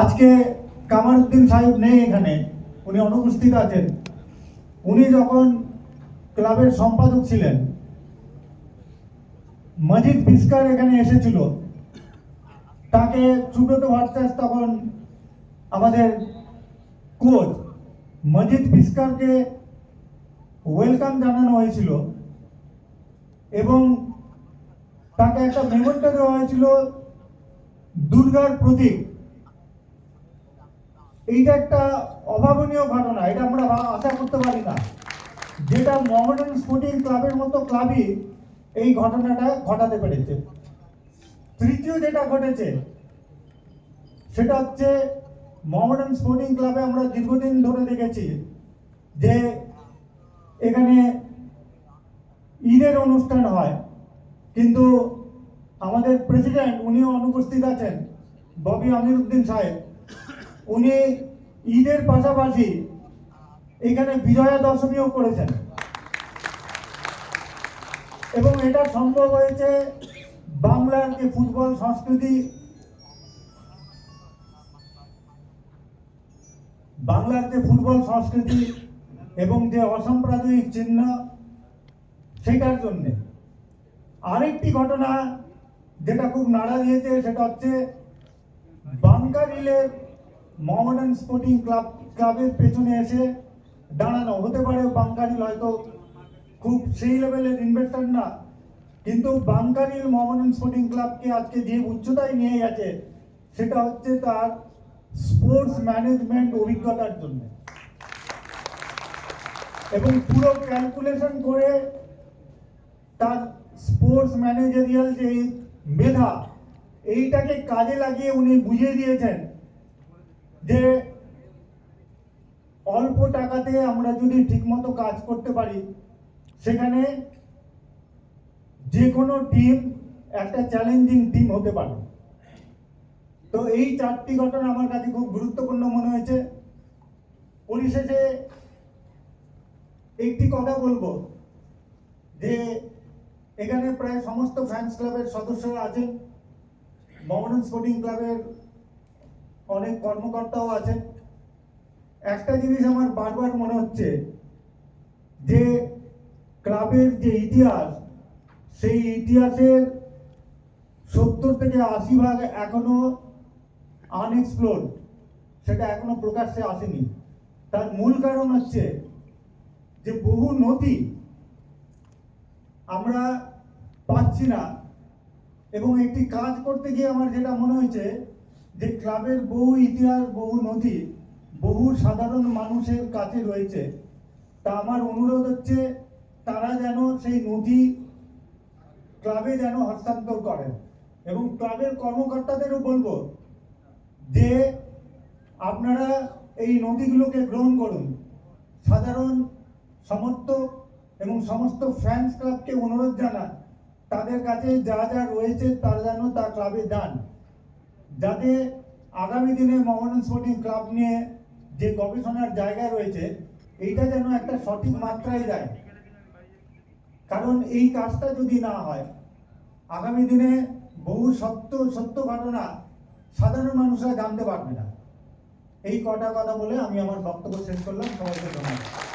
আজকে কামারউদ্দিন সাহেব নেই এখানে, উনি অনুপস্থিত আছেন। উনি যখন ক্লাবের সম্পাদক ছিলেন, মজিদ পিস্কার এখানে এসেছিল, তাকে সুব্রত ভট্টাচার্য তখন আমাদের কোচ, মজিদ পিস্কারকে ওয়েলকাম জানানো হয়েছিল এবং তাকে একটা মেমোরিটা দেওয়া হয়েছিল দুর্গার প্রতীক। এইটা একটা অভাবনীয় ঘটনা, এটা আমরা আশা করতে পারি না, যেটা মোহামেডান স্পোর্টিং ক্লাবের মতো ক্লাবই এই ঘটনাটা ঘটাতে পেরেছে। তৃতীয় যেটা ঘটেছে সেটা হচ্ছে মোহামেডান স্পোর্টিং ক্লাবে আমরা দীর্ঘদিন ধরে দেখেছি যে এখানে ঈদের অনুষ্ঠান হয়, কিন্তু আমাদের প্রেসিডেন্ট, উনিও অনুপস্থিত আছেন, ববি আমিরউদ্দিন সাহেব, উনি ঈদের পাশাপাশি এখানে বিজয়া দশমীও করেছেন এবং এটা সম্ভব হয়েছে বাংলার যে ফুটবল সংস্কৃতি, এবং যে অসাম্প্রদায়িক চিহ্ন, সেটার জন্য। আরেকটি ঘটনা যেটা খুব নাড়া দিয়েছে সেটা হচ্ছে বাঙ্গারিলের মোহামেডান স্পোর্টিং ক্লাবের পেছনে এসে দাঁড়ানো। হতে পারে বাঙ্গারিল হয়তো খুব সেই লেভেলের ইনভেস্টার না, কিন্তু বাঙ্গারিল মোহামেডান স্পোর্টিং ক্লাবকে আজকে যে উচ্চতায় নিয়ে গেছে সেটা হচ্ছে তার স্পোর্টস ম্যানেজমেন্ট অভিজ্ঞতার জন্য, এবং পুরো ক্যালকুলেশন করে তার স্পোর্টস ম্যানেজারিয়াল যে মেধা, এইটাকে কাজে লাগিয়ে উনি বুঝিয়ে দিয়েছেন যে অল্প টাকাতে আমরা যদি ঠিকমতো কাজ করতে পারি, সেখানে যে কোনো টিম একটা চ্যালেঞ্জিং টিম হতে পারে। তো এই চারটি ঘটনা আমার কাছে খুব গুরুত্বপূর্ণ মনে হয়েছে। পরিশেষে একটি কথা বলবো যে এখানে প্রায় সমস্ত ফ্যান্স ক্লাবের সদস্যরা আছেন, মোহামেডান স্পোর্টিং ক্লাবের অনেক কর্মকর্তাও আছেন। একটা জিনিস আমার বারবার মনে হচ্ছে যে ক্লাবের যে ইতিহাস, সেই ইতিহাসের 70 থেকে 80% এখনো আনএক্সপ্লোর্ড, সেটা এখনো প্রকাশ্যে আসেনি। তার মূল কারণ হচ্ছে যে বহু নথি আমরা পাচ্ছি না, এবং একটি কাজ করতে গিয়ে আমার যেটা মনে হয়েছে যে ক্লাবের বহু ইতিহাস, বহু নথি বহু সাধারণ মানুষের কাছে রয়েছে। তা আমার অনুরোধ হচ্ছে তারা যেন সেই নথি ক্লাবে যেন হস্তান্তর করেন, এবং ক্লাবের কর্মকর্তাদেরও বলবো যে আপনারা এই নথিগুলোকে গ্রহণ করুন। সাধারণ সমর্থক এবং সমস্ত ফ্যান্স ক্লাবকে অনুরোধ জানান তাদের কাছে যা যা রয়েছে তারা যেন তা ক্লাবে দেন, যাতে আগামী দিনে মোহামেডান স্পোর্টিং ক্লাব নিয়ে যে গবেষণার জায়গা রয়েছে, এইটা যেন একটা সঠিক মাত্রায় যায়। কারণ এই কাজটা যদি না হয়, আগামী দিনে বহু সত্য ঘটনা সাধারণ মানুষরা জানতে পারবে না। এই কটা কথা বলে আমি আমার বক্তব্য শেষ করলাম। সবাইকে ধন্যবাদ।